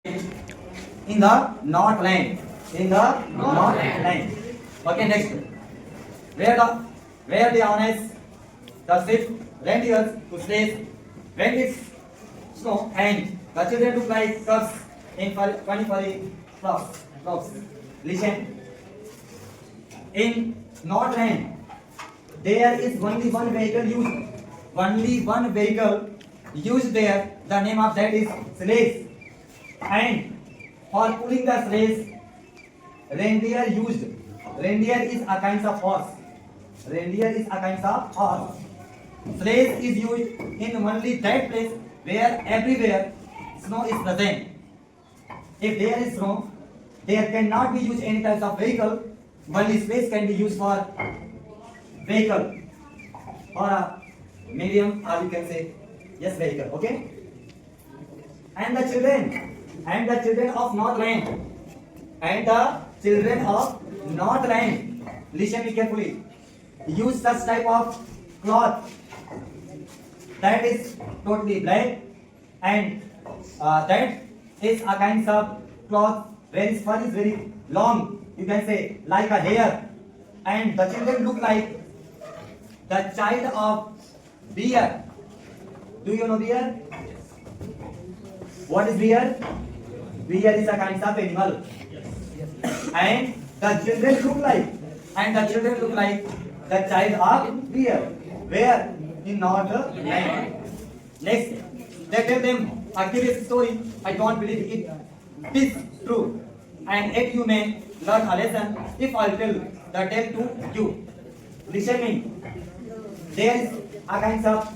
in the north land. In the north land. Okay, next. Where the where the honest the ship reindeers to slaves when it's snow and the children look like cubs in funny furry flocks. Listen. In north land there is only one vehicle used. Only one vehicle used there. The name of that is slaves. And for pulling the sleighs, reindeer used. Reindeer is a kind of horse. Reindeer is a kind of horse. Sleighs is used in only that place where everywhere snow is present. If there is snow, there cannot be used any types of vehicle. Only sleighs can be used for vehicle or a medium, or you can say yes vehicle. Okay. And the children of Northland, and the children of Northland, listen me carefully, use such type of cloth that is totally black, and that is a kind of cloth where its fur is very long, you can say like a hair, and the children look like the child of bear. Do you know bear? What is bear? Bear is a kind of animal. And the children look like the child of bear. Where? In Northland. Next, they tell them a curious story. I don't believe it. It is true. And yet you may learn a lesson if I tell the tale to you. Listen me. There is a kind of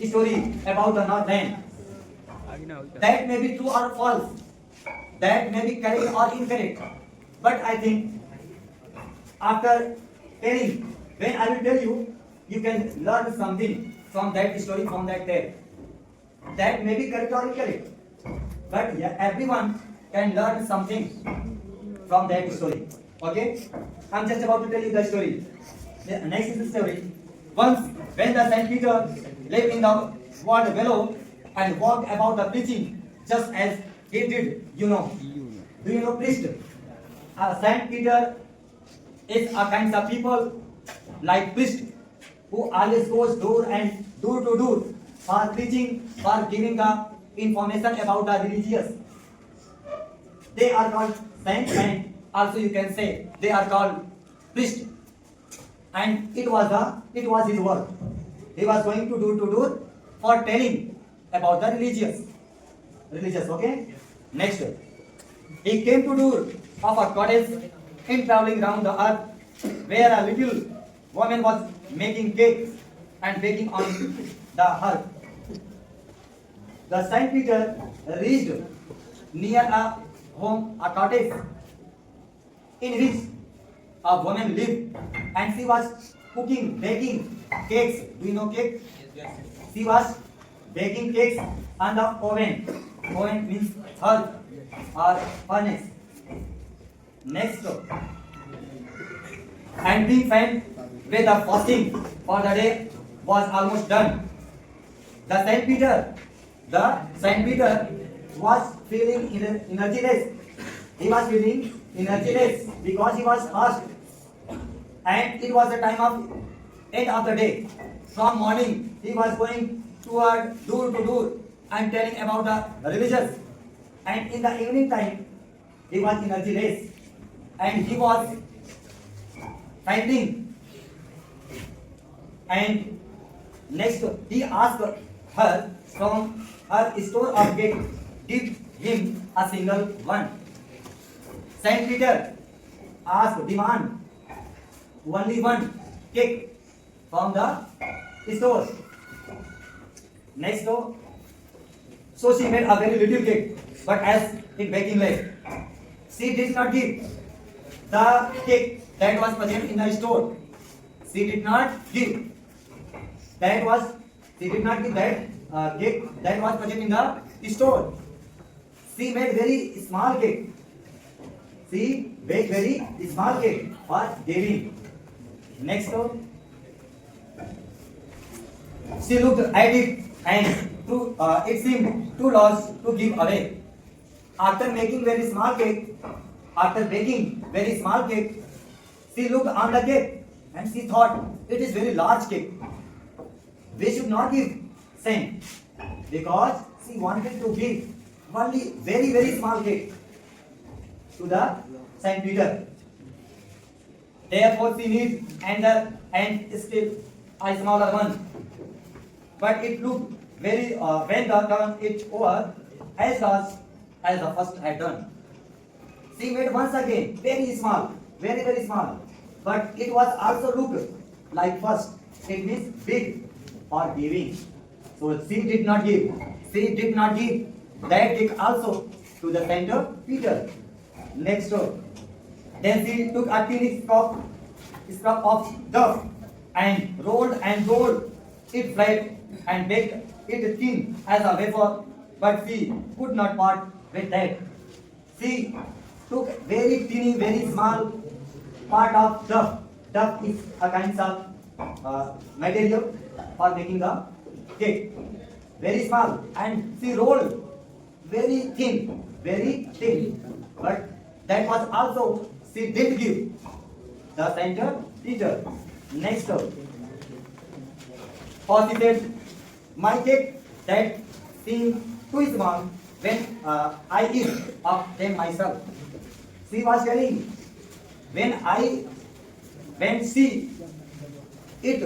story about the Northland. That may be true or false. That may be correct or incorrect. But I think after telling, when I will tell you, you can learn something from that story, from that tale. That may be correct or incorrect. But yeah, everyone can learn something from that story. Okay? I'm just about to tell you the story. The next is the story. Once, when the Saint Peter lived in the world below and walked about the preaching, just as he did, you know. Do you know priest? Saint Peter is a kind of people like priest who always goes door to door for preaching, for giving the information about the religious. They are called saints, and also you can say they are called priest. And it was his work. He was going to door for telling about the religious. Okay? Next, he came to door of a cottage in traveling round the earth, where a little woman was making cakes and baking on the hearth. The Saint Peter reached near a home, a cottage, in which a woman lived, and she was baking cakes. Do you know cake? Yes. She was baking cakes on the oven. Oven means hearth or furnace. Next, and being fine with the fasting for the day was almost done. The Saint Peter was feeling energyless. He was feeling energyless because he was fast, and it was the time of end of the day. From morning he was going toward door to door and telling about the religious, and in the evening time he was energyless, and he was finding. And next he asked her from her store of cake, give him a single one. Saint Peter demand only one cake from the store. Next, so she made a very little cake, but as it baking late, she did not give the cake that was present in the store. She did not give that cake that was present in the store. She made very small cake. She baked very small cake for giving. Next, she looked at it and it seemed too large to give away. After making very small cake, after baking very small cake, she looked on the cake and she thought it is very large cake. We should not give same because she wanted to give only very small cake to the Saint Peter. Therefore she needs another and still a smaller one. But it looked very when the turn it over as large as the first had done. She made once again very small, very small. But it was also looked like first. It means big or giving. So she did not give. She did not give that cake also to the Saint Peter. Next door. Then she took a teeny scrap of dough and rolled it flat and baked it thin as a wafer, but she could not part with that. She took very teeny, very small part of dough. Dough is a kind of material for making the cake. Very small, and she rolled very thin, but that was also she did give the Saint Peter. Next up, or she said, my cake that seemed too small when I eat of them myself. She was telling, when she eat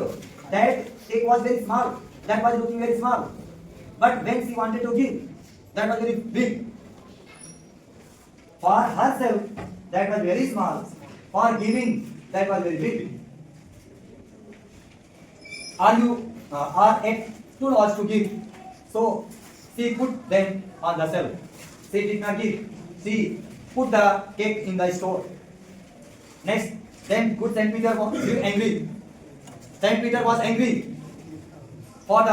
that cake was very small, that was looking very small. But when she wanted to give, that was very big. For herself, that was very small. For giving, that was very big. Are at too large to give? So she put them on the shelf. She did not give. She put the cake in the store. Next, then good Saint Peter was very angry. Saint Peter was angry for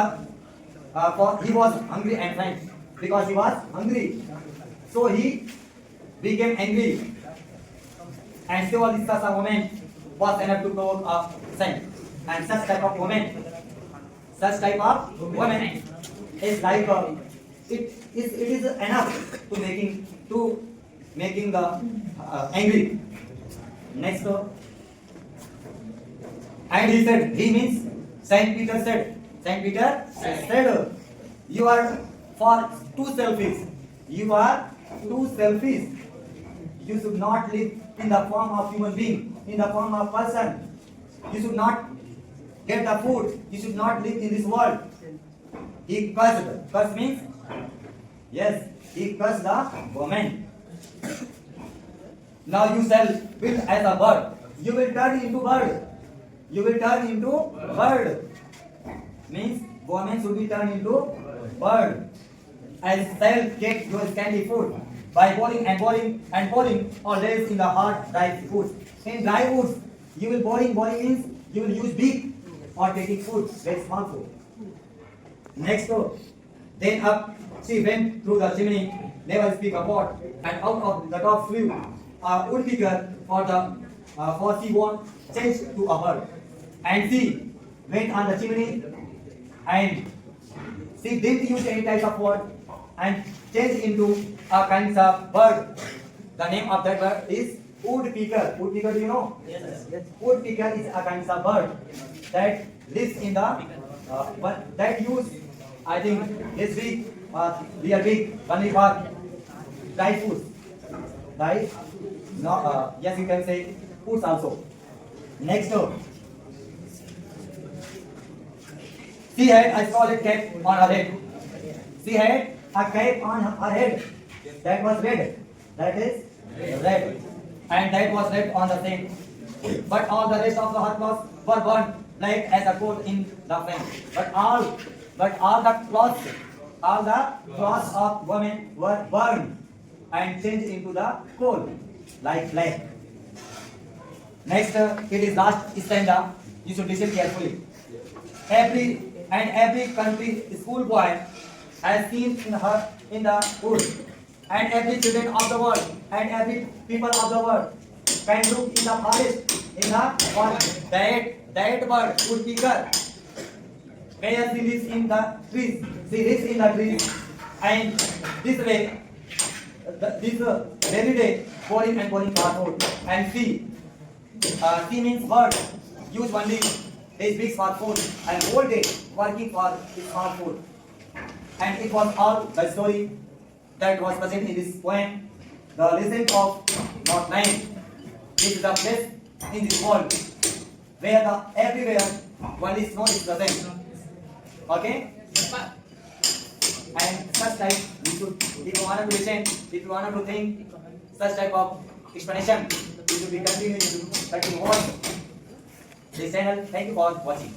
he was hungry and faint because he was hungry. So he became angry. And so this such a woman was enough to provoke a saint. And such type of woman is like it is enough to making the angry. Next, and he means Saint Peter said, you are too selfish. You are too selfish. You should not live in the form of human being, in the form of person. You should not get the food. You should not live in this world. He cursed. Curse means, yes, he cursed the woman. Now you shall build as a bird. You will turn into bird. You will turn into bird. Means woman should be turned into bird. And shall get your scanty food by boiling or lays in the hard dry foods. In dry woods, you will boiling means you will use beak or taking food, very small food. Next door. Then up she went through the chimney, never speak a word, and out of the top flew a woodpecker for she won't change to a bird. And she went on the chimney and she didn't use any type of word and changed into a kind of bird. The name of that bird is woodpecker. Woodpecker, do you know? Yes. Woodpecker is a kind of bird that lives in the but that use, I think, this week we are big only for dry foods. Right? No, yes, you can say foods also. Next door. She had a solid cap on her head. She had a cap on her head that was red. That is red. And that was red on the same. But all the rest of her clothes were burned black as a coal in the flame. But all the clothes of women were burned and changed into the coal like black. Next, it is last stanza. You should listen carefully. Every country schoolboy has seen in the wood, and every children of the world and every people of the world can look in the forest in the forest. That bird woodpecker, where she lives in the trees. She lives in the trees, and this way this very day calling and calling passport. And C. C means bird. Use only his big smartphone and whole day working for his smartphone. And it was all the story that was present in this poem. The legend of North Line. This is the place in this world where the everywhere only snow is present. Okay? And such type we should, if you want to listen, if you want to think, such type of explanation, it should be continue watch this channel. Thank you for watching.